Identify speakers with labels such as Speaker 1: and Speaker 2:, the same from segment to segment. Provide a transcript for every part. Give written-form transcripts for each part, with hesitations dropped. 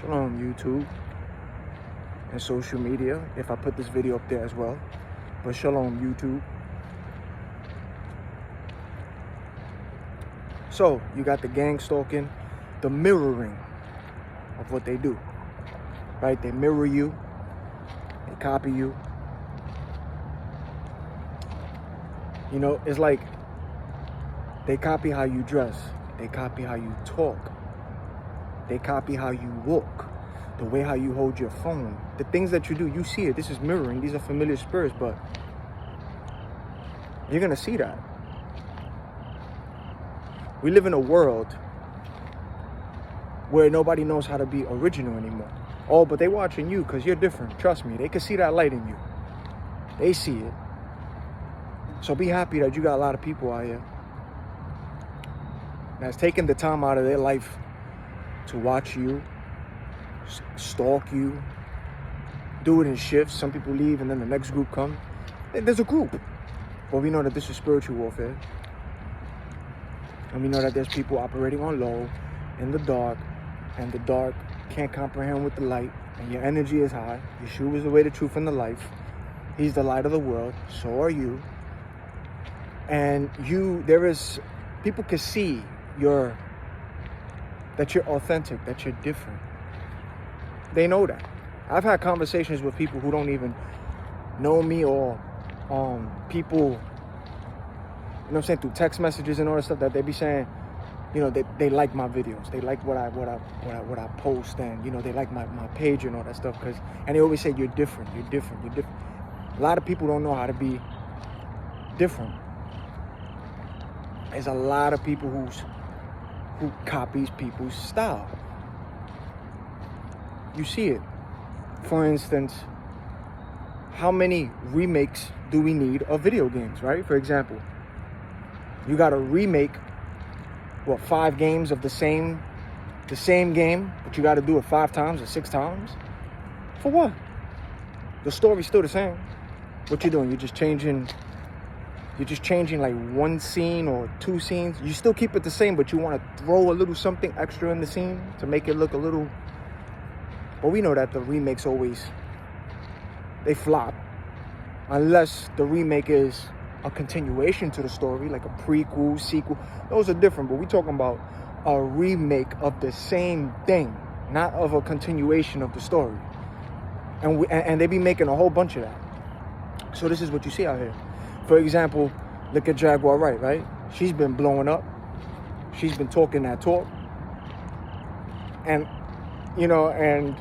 Speaker 1: Shalom, YouTube and social media, if I put this video up there as well. But shalom, YouTube. So, you got the gang stalking, the mirroring of what they do, right? They mirror you, they copy you. You know, it's like they copy how you dress, they copy how you talk, they copy how you walk, the way how you hold your phone, the things that you do. You see it. This is mirroring. These are familiar spirits, but you're gonna see that. We live in a world where nobody knows how to be original anymore. Oh, but they watching you because you're different. Trust me, they can see that light in you. They see it. So be happy that you got a lot of people out here that's taking the time out of their life to watch you, stalk you, do it in shifts. Some people leave and then the next group come. There's a group. But we know that this is spiritual warfare. And we know that there's people operating on low, in the dark, and the dark can't comprehend with the light, and your energy is high. Yeshua is the way, the truth, and the life. He's the light of the world. So are you. And people can see that you're authentic, that you're different. They know that. I've had conversations with people who don't even know me, or people, you know what I'm saying, through text messages and all that stuff, that they be saying, you know, they like my videos, they like what I post, and you know, they like my page and all that stuff, and they always say you're different. A lot of people don't know how to be different. There's a lot of people who copies people's style. You see it. For instance, how many remakes do we need of video games, right? For example, you got to remake 5 games of the same game, but you got to do it 5 times or 6 times. For what? The story's still the same. What you doing? You're just changing like 1 scene or 2 scenes. You still keep it the same, but you want to throw a little something extra in the scene to make it look a little. But we know that the remakes they flop, unless the remake is a continuation to the story, like a prequel, sequel. Those are different, but we're talking about a remake of the same thing, not of a continuation of the story. And they be making a whole bunch of that. So this is what you see out here. For example, look at Jaguar Wright, right? She's been blowing up. She's been talking that talk. And, you know, and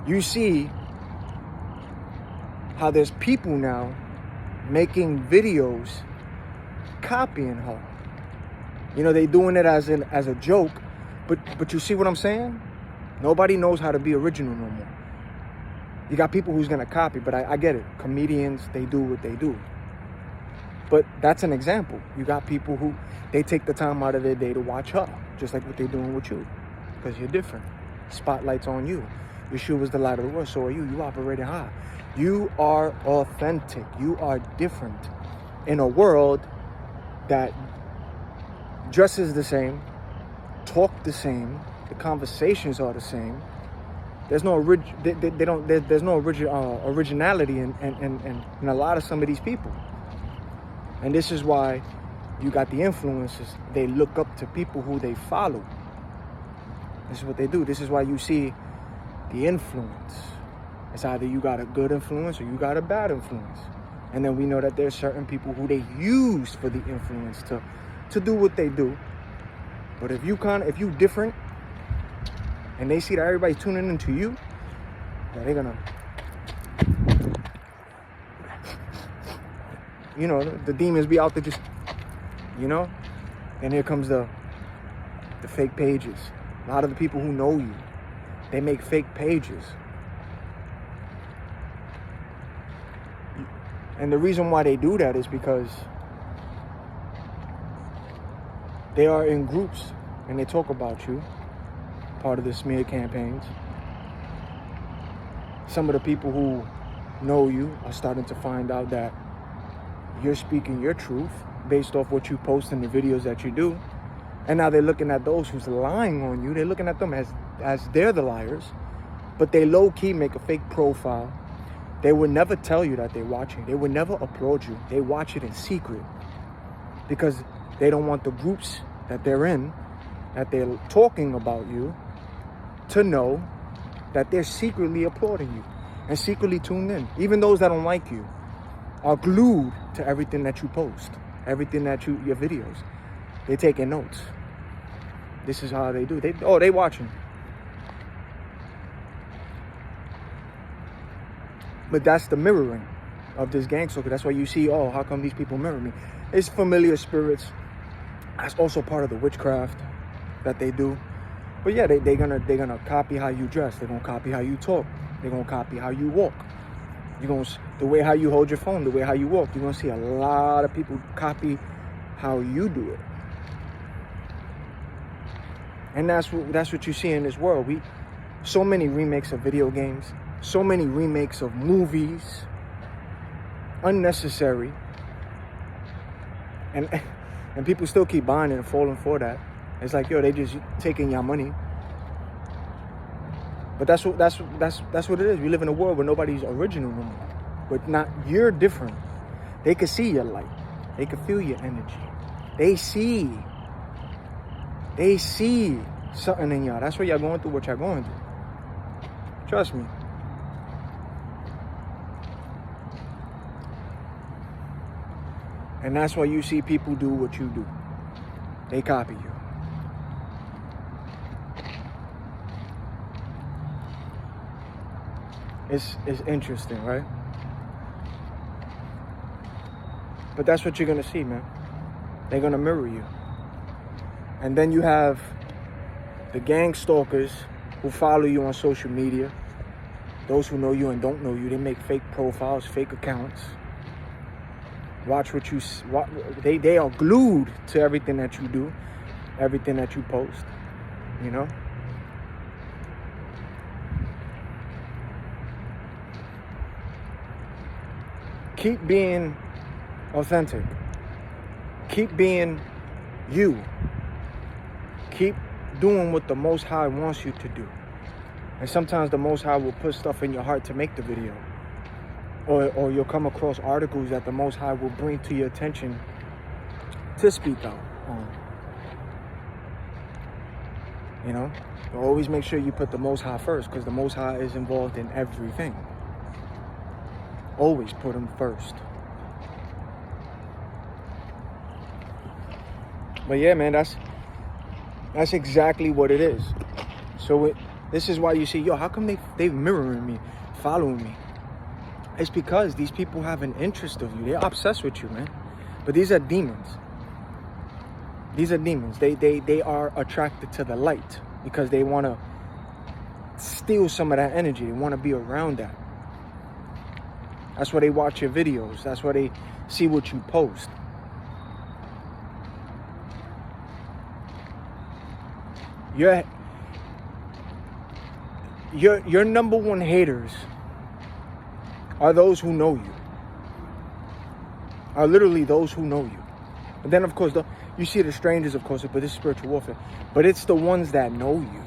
Speaker 1: you see how there's people now making videos copying her. You know, they doing it as a joke, but you see what I'm saying? Nobody knows how to be original no more. You got people who's gonna copy, but I get it. Comedians, they do what they do. But that's an example. You got people who, they take the time out of their day to watch her, just like what they're doing with you, because you're different. Spotlight's on you. Yeshua is the light of the world, so are you. You operating high. You are authentic. You are different in a world that dresses the same, talk the same, the conversations are the same. There's no there's no originality in a lot of some of these people. And this is why you got the influencers. They look up to people who they follow. This is what they do. This is why you see the influence. It's either you got a good influence or you got a bad influence. And then we know that there's certain people who they use for the influence to do what they do. But if you different and they see that everybody's tuning into you, then they're gonna, you know, the demons be out there just, you know. And here comes the fake pages. A lot of the people who know you, they make fake pages. And the reason why they do that is because they are in groups and they talk about you, part of the smear campaigns. Some of the people who know you are starting to find out that you're speaking your truth based off what you post in the videos that you do. And now they're looking at those who's lying on you. They're looking at them as they're the liars. But they low-key make a fake profile. They would never tell you that they're watching. They would never applaud you. They watch it in secret. Because they don't want the groups that they're in, that they're talking about you, to know that they're secretly applauding you and secretly tuned in. Even those that don't like you are glued to everything that you post, everything that your videos. They're taking notes. This is how they do. They watching. But that's the mirroring of this Gangstalker. That's why you see, oh, how come these people mirror me? It's familiar spirits. That's also part of the witchcraft that they do. But yeah, they're gonna copy how you dress. They're gonna copy how you talk. They're gonna copy how you walk. The way how you hold your phone, the way how you walk. You're gonna see a lot of people copy how you do it. And that's what you see in this world. So many remakes of video games, so many remakes of movies, unnecessary. And people still keep buying it and falling for that. It's like, yo, they just taking your money. But that's what it is. We live in a world where nobody's original no more. But not, you're different. They can see your light. They can feel your energy. They see something in y'all. That's why y'all going through what y'all going through. Trust me. And that's why you see people do what you do. They copy you. It's interesting, right? But that's what you're going to see, man. They're going to mirror you. And then you have the Gangstalkers who follow you on social media. Those who know you and don't know you, they make fake profiles, fake accounts. Watch what you... They are glued to everything that you do, everything that you post, you know? Keep being authentic. Keep being you. Keep doing what the Most High wants you to do. And sometimes the Most High will put stuff in your heart to make the video. Or you'll come across articles that the Most High will bring to your attention to speak out on. You know? So always make sure you put the Most High first, because the Most High is involved in everything. Always put him first. But yeah, man, that's exactly what it is. So this is why you see, yo, how come they mirroring me, following me? It's because these people have an interest of you. They're obsessed with you, man. But these are demons. These are demons. They are attracted to the light because they want to steal some of that energy. They want to be around that. That's why they watch your videos. That's why they see what you post. Your number one haters are those who know you. Are literally those who know you. And then, of course, you see the strangers, of course, but this is spiritual warfare. But it's the ones that know you.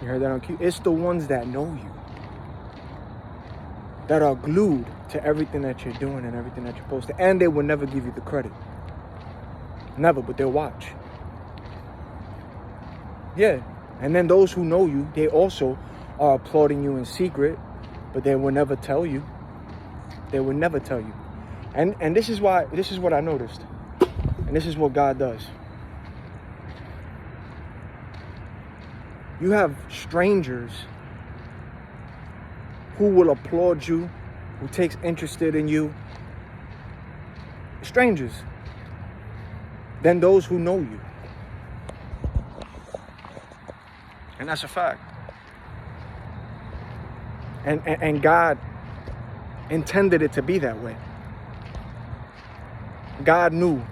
Speaker 1: You heard that on cue? It's the ones that know you. That are glued to everything that you're doing and everything that you're posting. And they will never give you the credit. Never, but they'll watch. Yeah. And then those who know you, they also are applauding you in secret, but they will never tell you. They will never tell you. And this is what I noticed. And this is what God does. You have strangers who will applaud you, who takes interest in you. Strangers. Than those who know you. And that's a fact. And God intended it to be that way. God knew.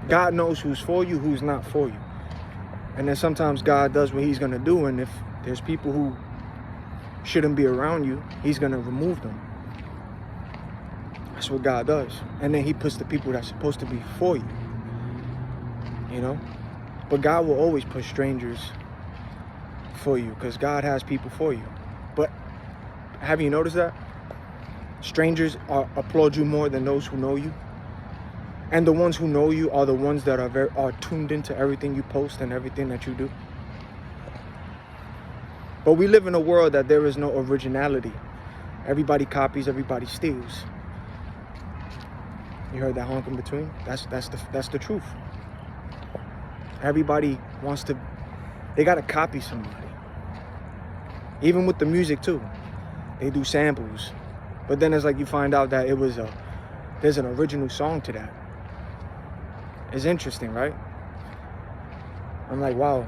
Speaker 1: God knows who's for you, who's not for you. And then sometimes God does what he's going to do. And if there's people who shouldn't be around you, he's going to remove them. That's what God does. And then he puts the people that's supposed to be for you. You know? But God will always put strangers for you because God has people for you. But have you noticed that? Strangers applaud you more than those who know you. And the ones who know you are the ones that are tuned into everything you post and everything that you do. But we live in a world that there is no originality. Everybody copies, everybody steals. You heard that honk in between? That's the truth. Everybody wants to, they gotta copy somebody. Even with the music too. They do samples. But then it's like you find out that there's an original song to that. It's interesting, right? I'm like, wow.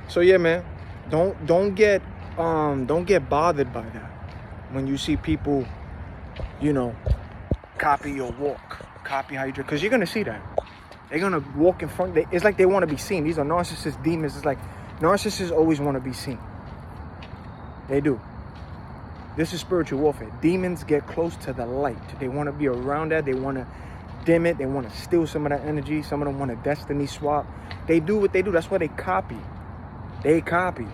Speaker 1: So yeah, man, don't get bothered by that when you see people, you know, copy your walk, copy how you dress, because you're gonna see that. They're gonna walk in front. It's like they want to be seen. These are narcissist demons. It's like narcissists always want to be seen. They do. This is spiritual warfare. Demons get close to the light. They want to be around that. They want to dim it. They want to steal some of that energy. Some of them want to destiny swap. They do what they do. That's why they copy. They copy.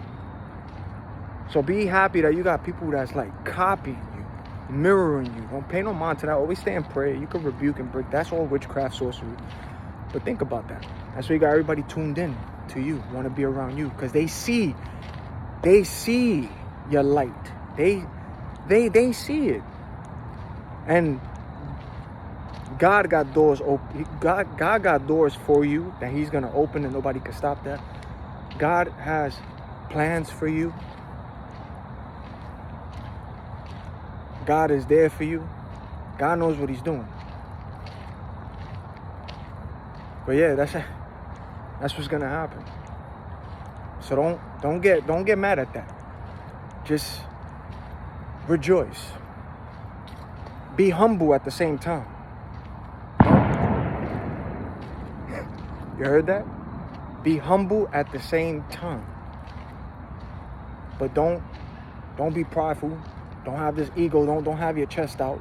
Speaker 1: So be happy that you got people that's like copying you, mirroring you. Don't pay no mind to that. Always stay in prayer. You can rebuke and break. That's all witchcraft, sorcery. But think about that. That's why you got everybody tuned in to you, want to be around you, because they see your light. They see it. And God got doors open. God got doors for you that he's going to open and nobody can stop that. God has plans for you. God is there for you. God knows what he's doing. But yeah, that's what's gonna happen. So don't get mad at that. Just rejoice. Be humble at the same time. You heard that? Be humble at the same time. But don't be prideful. Don't have this ego. Don't have your chest out.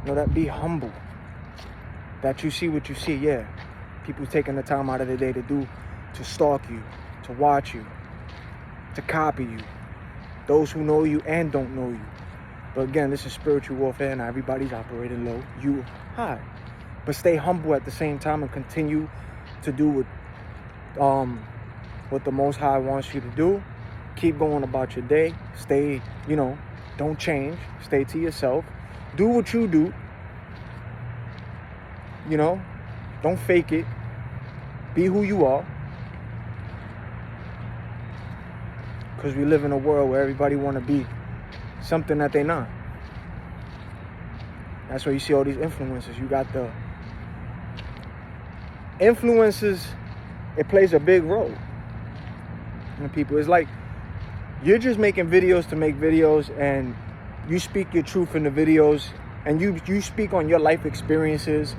Speaker 1: You know that. Be humble. That you see what you see. Yeah. People taking the time out of their day to stalk you, to watch you, to copy you. Those who know you and don't know you. But again, this is spiritual warfare and everybody's operating low. You high. But stay humble at the same time and continue to do what the Most High wants you to do. Keep going about your day. Stay, don't change. Stay to yourself. Do what you do. Don't fake it. Be who you are. Because we live in a world where everybody want to be something that they're not. That's why you see all these influencers. You got the influencers. It plays a big role in people. It's like you're just making videos to make videos, and you speak your truth in the videos, and you speak on your life experiences.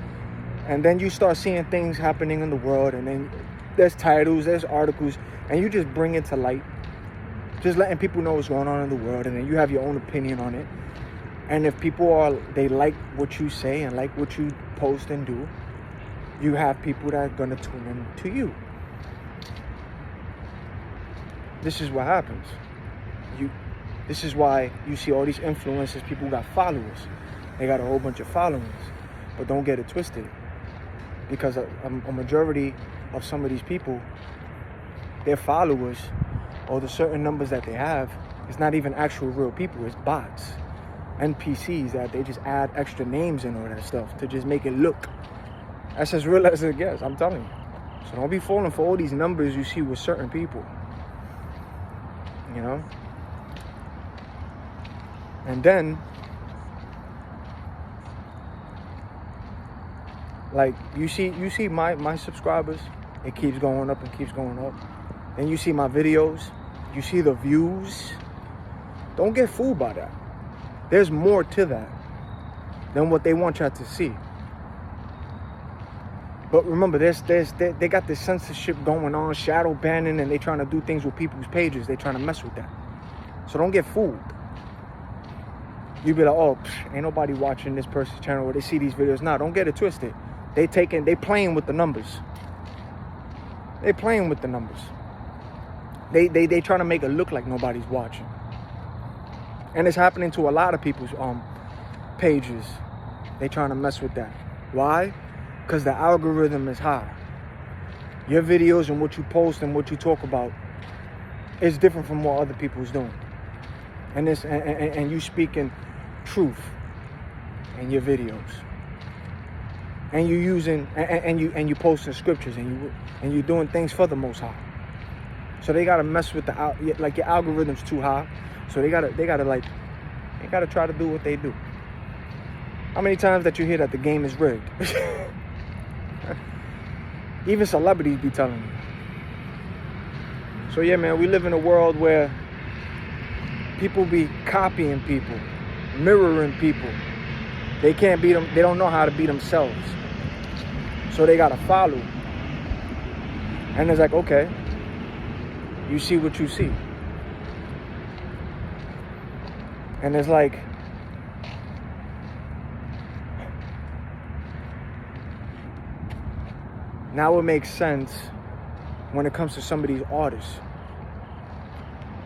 Speaker 1: And then you start seeing things happening in the world, and then there's titles, there's articles, and you just bring it to light. Just letting people know what's going on in the world, and then you have your own opinion on it. And if people they like what you say and like what you post and do, you have people that are gonna tune in to you. This is what happens. This is why you see all these influencers, people got followers. They got a whole bunch of followers. But don't get it twisted. Because a majority of some of these people, their followers, or the certain numbers that they have, it's not even actual real people. It's bots, NPCs that they just add extra names and all that stuff to just make it look. That's as real as it gets, I'm telling you. So don't be falling for all these numbers you see with certain people. And then, like, you see my subscribers, it keeps going up and keeps going up. Then you see my videos, you see the views. Don't get fooled by that. There's more to that than what they want y'all to see. But remember, they got this censorship going on, shadow banning, and they trying to do things with people's pages. They trying to mess with that. So don't get fooled. You be like, oh, ain't nobody watching this person's channel, or they see these videos. Nah, don't get it twisted. They playing with the numbers. They playing with the numbers. They trying to make it look like nobody's watching. And it's happening to a lot of people's pages. They trying to mess with that. Why? Because the algorithm is high. Your videos and what you post and what you talk about is different from what other people's doing. And this and you speaking truth in your videos. And you using and you posting scriptures and you doing things for the Most High. So they gotta mess with like your algorithm's too high. So they gotta try to do what they do. How many times that you hear that the game is rigged? Even celebrities be telling you. So yeah, man, we live in a world where people be copying people, mirroring people. They can't be them. They don't know how to be themselves. So they gotta follow. And it's like, okay, you see what you see. And it's like, now it makes sense when it comes to some of these artists.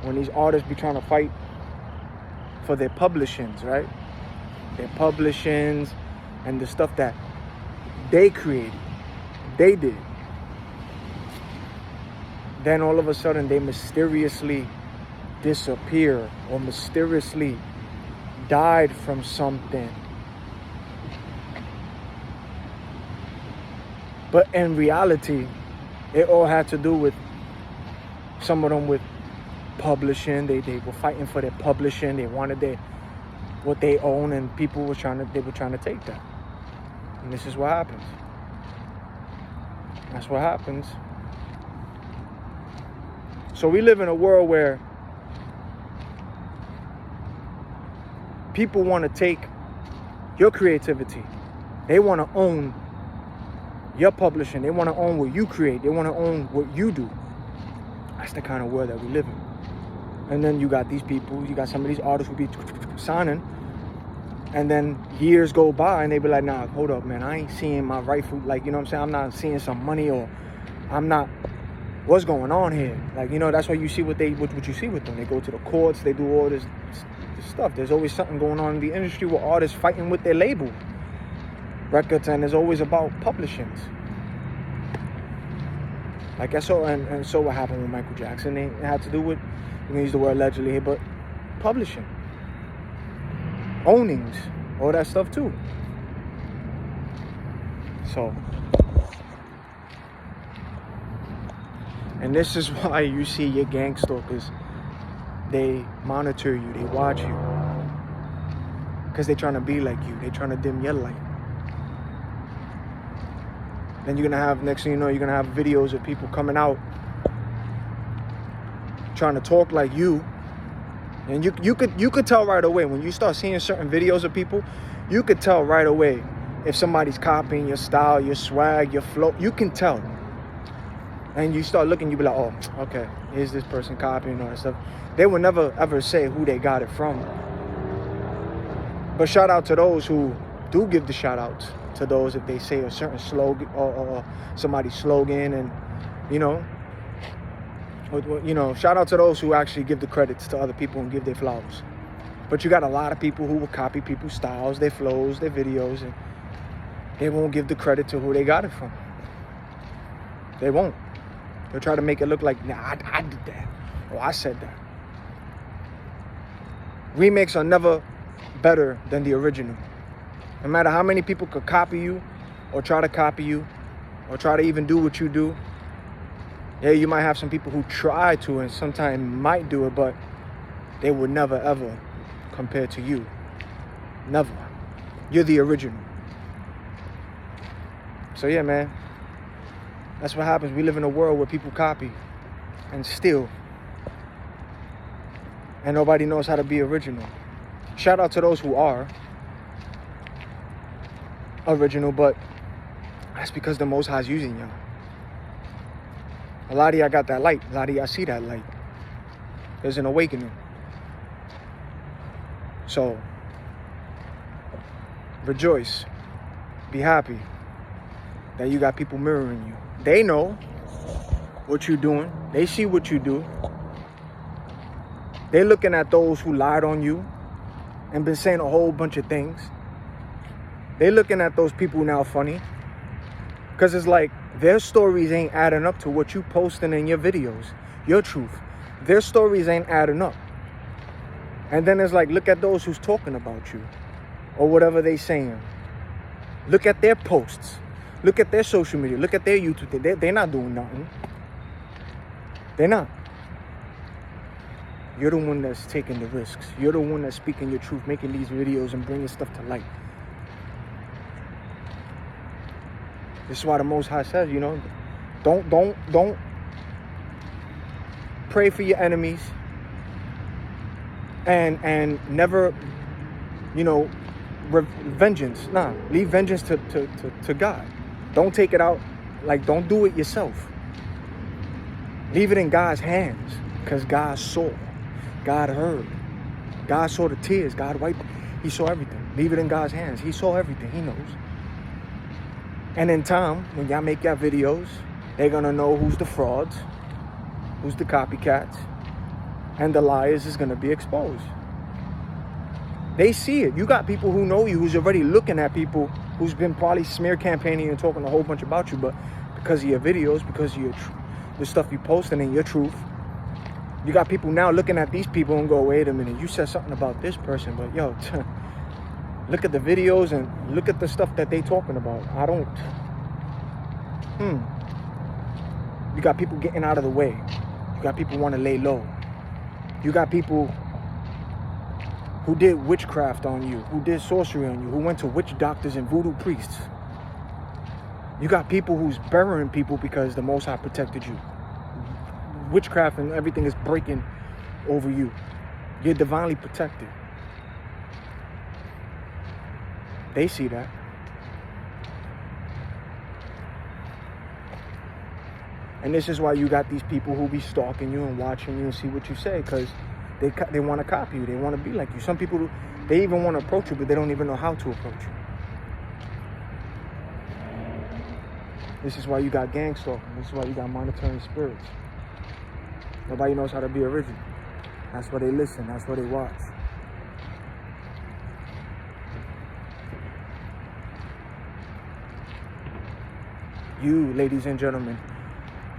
Speaker 1: When these artists be trying to fight for their publishings, right? Their publishings and the stuff that they created, they did. Then all of a sudden they mysteriously disappear or mysteriously died from something. But in reality, it all had to do with some of them with publishing. They were fighting for their publishing. They wanted what they own, and people were trying to take that. And this is what happens. That's what happens. So we live in a world where people want to take your creativity. They want to own your publishing. They want to own what you create. They want to own what you do. That's the kind of world that we live in. And then you got these people, you got some of these artists who be signing, and then years go by and they be like, nah, hold up, man, I ain't seeing my rightful, like, you know what I'm saying? I'm not seeing some money, or I'm not, what's going on here? Like, you know, that's why you see what you see with them. They go to the courts, they do all this stuff. There's always something going on in the industry with artists fighting with their label records, and it's always about publishings. Like I saw, and so what happened with Michael Jackson, it had to do with, we're gonna use the word allegedly here, but publishing, ownings, all that stuff too. So, and this is why you see your Gangstalkers, they monitor you, they watch you, because they're trying to be like you, they're trying to dim your light. Then you're gonna have, next thing you know, you're gonna have videos of people coming out trying to talk like you, and you could tell right away when you start seeing certain videos of people. You could tell right away if somebody's copying your style, your swag, your flow. You can tell. And you start looking, you be like, oh, okay, is this person copying all that stuff? They will never ever say who they got it from. But shout out to those who do give the shout outs to those if they say a certain slogan or somebody's slogan, and you know, shout out to those who actually give the credits to other people and give their flowers. But you got a lot of people who will copy people's styles, their flows, their videos, and they won't give the credit to who they got it from. They won't. They'll try to make it look like, nah, I did that, or I said that. Remakes are never better than the original. No matter how many people could copy you, or try to copy you, or try to even do what you do. Yeah, you might have some people who try to and sometimes might do it, but they would never ever compare to you. Never. You're the original. So yeah, man, that's what happens. We live in a world where people copy and steal, and nobody knows how to be original. Shout out to those who are original, but That's because the Most High's using y'all. A lot of y'all got that light. A lot of y'all see that light. There's an awakening. So, rejoice. Be happy that you got people mirroring you. They know what you're doing. They see what you do. They're looking at those who lied on you and been saying a whole bunch of things. They're looking at those people now funny. Because it's like their stories ain't adding up to what you posting in your videos. Your truth. Their stories ain't adding up. And then it's like, look at those who's talking about you. Or whatever they saying. Look at their posts. Look at their social media. Look at their YouTube. They're not doing nothing. They're not. You're the one that's taking the risks. You're the one that's speaking your truth, making these videos and bringing stuff to light. This is why the Most High says, you know, don't pray for your enemies and never, you know, vengeance. Nah, leave vengeance to God. Don't take it out, like, don't do it yourself. Leave it in God's hands, because God saw. God heard. God saw the tears. God wiped. He saw everything. Leave it in God's hands. He saw everything. He knows. And in time, when y'all make y'all videos, they're going to know who's the frauds, who's the copycats, and the liars is going to be exposed. They see it. You got people who know you, who's already looking at people who's been probably smear campaigning and talking a whole bunch about you, but because of your videos, because of the stuff you posting and your truth, you got people now looking at these people and go, wait a minute, you said something about this person, but yo, look at the videos and look at the stuff that they talking about. I don't. You got people getting out of the way. You got people want to lay low. You got people who did witchcraft on you, who did sorcery on you, who went to witch doctors and voodoo priests. You got people who's burying people because the Most High protected you. Witchcraft and everything is breaking over you. You're divinely protected. They see that. And this is why you got these people who be stalking you and watching you and see what you say, because they want to copy you. They want to be like you. Some people, they even want to approach you, but they don't even know how to approach you. This is why you got gangstalking. This is why you got monitoring spirits. Nobody knows how to be original. That's why they listen. That's why they watch. You, ladies and gentlemen,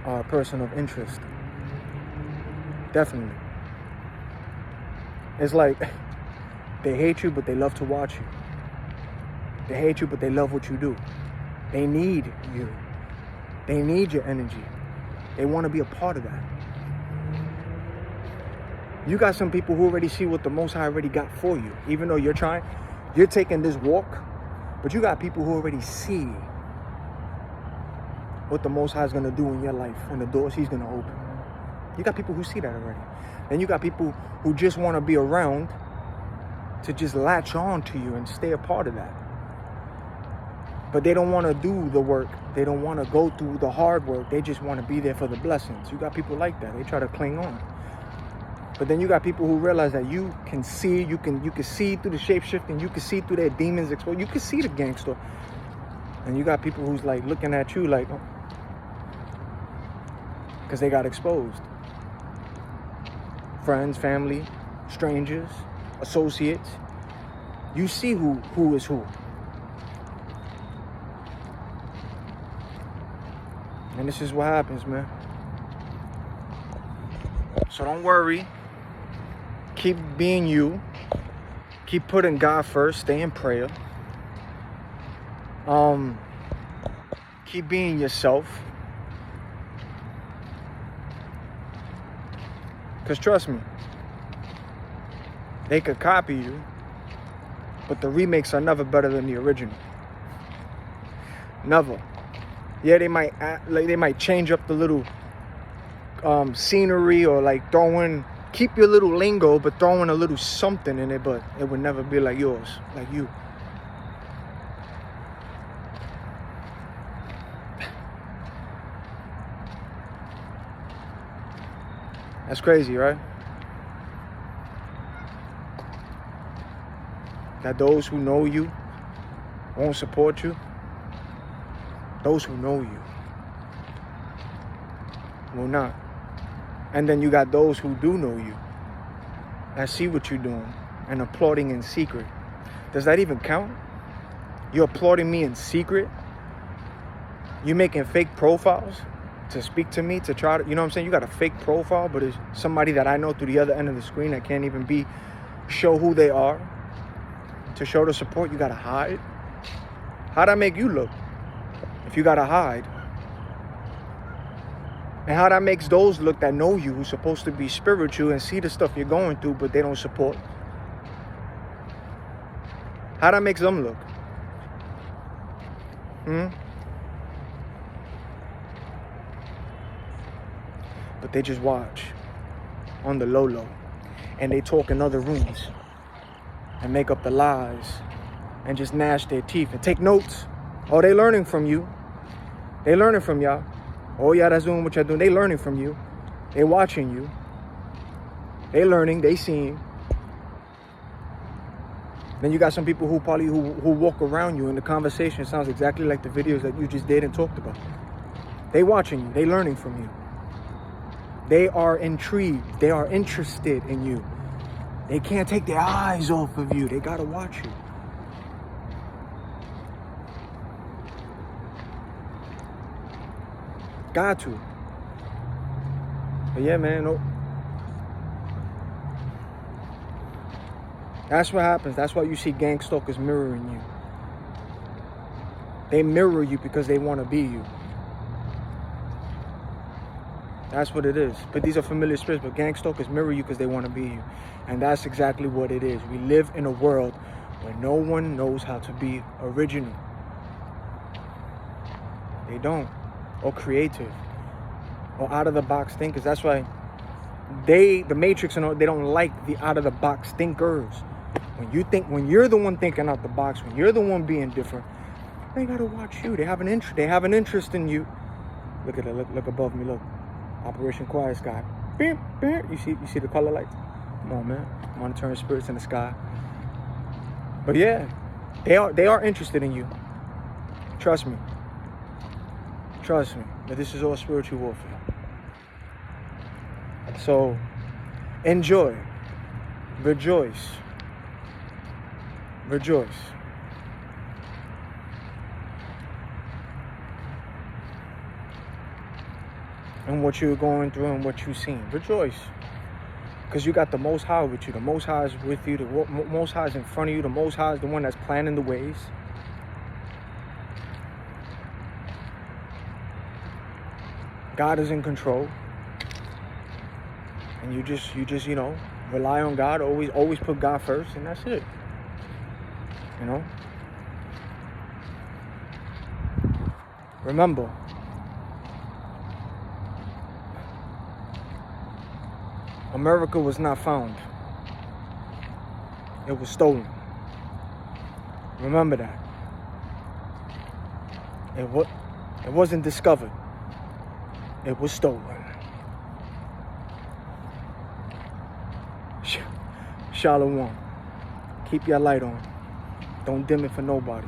Speaker 1: are a person of interest. Definitely. It's like they hate you, but they love to watch you. They hate you, but they love what you do. They need you. They need your energy. They want to be a part of that. You got some people who already see what the Most High already got for you. Even though you're taking this walk, but you got people who already see what the Most High is going to do in your life and the doors He's going to open. You got people who see that already. Then you got people who just want to be around to just latch on to you and stay a part of that. But they don't want to do the work. They don't want to go through the hard work. They just want to be there for the blessings. You got people like that. They try to cling on. But then you got people who realize that you can see, you can see through the shape-shifting, you can see through their demons exposed, you can see the gangster. And you got people who's like looking at you like, oh, because they got exposed. Friends, family, strangers, associates. You see who is who. And this is what happens, man. So don't worry. Keep being you. Keep putting God first. Stay in prayer. Keep being yourself. Because trust me, they could copy you, but the remakes are never better than the original. Never. Yeah, they might change up the little scenery or like keep your little lingo, but throw in a little something in it, but it would never be like yours, like you. That's crazy, right? That those who know you won't support you. Those who know you will not. And then you got those who do know you that see what you're doing and applauding in secret. Does that even count? You're applauding me in secret? You making fake profiles to speak to me, to try to, you know what I'm saying? You got a fake profile, but it's somebody that I know through the other end of the screen that can't even show who they are. To show the support, you gotta hide. How'd that make you look? If you gotta hide. And how that makes those look that know you, who's supposed to be spiritual and see the stuff you're going through, but they don't support. How that makes them look? But they just watch on the low. And they talk in other rooms and make up the lies and just gnash their teeth and take notes. Oh, they learning from you. They learning from y'all. Oh, yeah, that's doing what you're doing. They learning from you. They watching you. They learning. They seeing. Then you got some people who probably who walk around you and the conversation sounds exactly like the videos that you just did and talked about. They watching you. They learning from you. They are intrigued. They are interested in you. They can't take their eyes off of you. They gotta watch you. Got to. But yeah, man, no. That's what happens. That's why you see Gangstalkers mirroring you. They mirror you because they want to be you. That's what it is. But these are familiar spirits, but Gangstalkers mirror you because they want to be you. And that's exactly what it is. We live in a world where no one knows how to be original. They don't. Or creative. Or out-of-the-box thinkers. That's why the Matrix and all, they don't like the out-of-the-box thinkers. When you're the one thinking out the box, when you're the one being different, they gotta watch you. They have an interest in you. Look at it. Look above me. Look. Operation Quiet Sky. Beep, beep. You see the color lights? Come on, man. Monitoring spirits in the sky. But yeah, they are interested in you. Trust me. Trust me. But this is all spiritual warfare. So enjoy. Rejoice. Rejoice. And what you're going through and what you've seen. Rejoice. Because you got the Most High with you. The Most High is with you. The Most High is in front of you. The Most High is the one that's planning the ways. God is in control. And you just, you know, rely on God. Always put God first, and that's it. You know? Remember, America was not found. It was stolen. Remember that. It wasn't discovered. It was stolen. Shalom. Keep your light on. Don't dim it for nobody.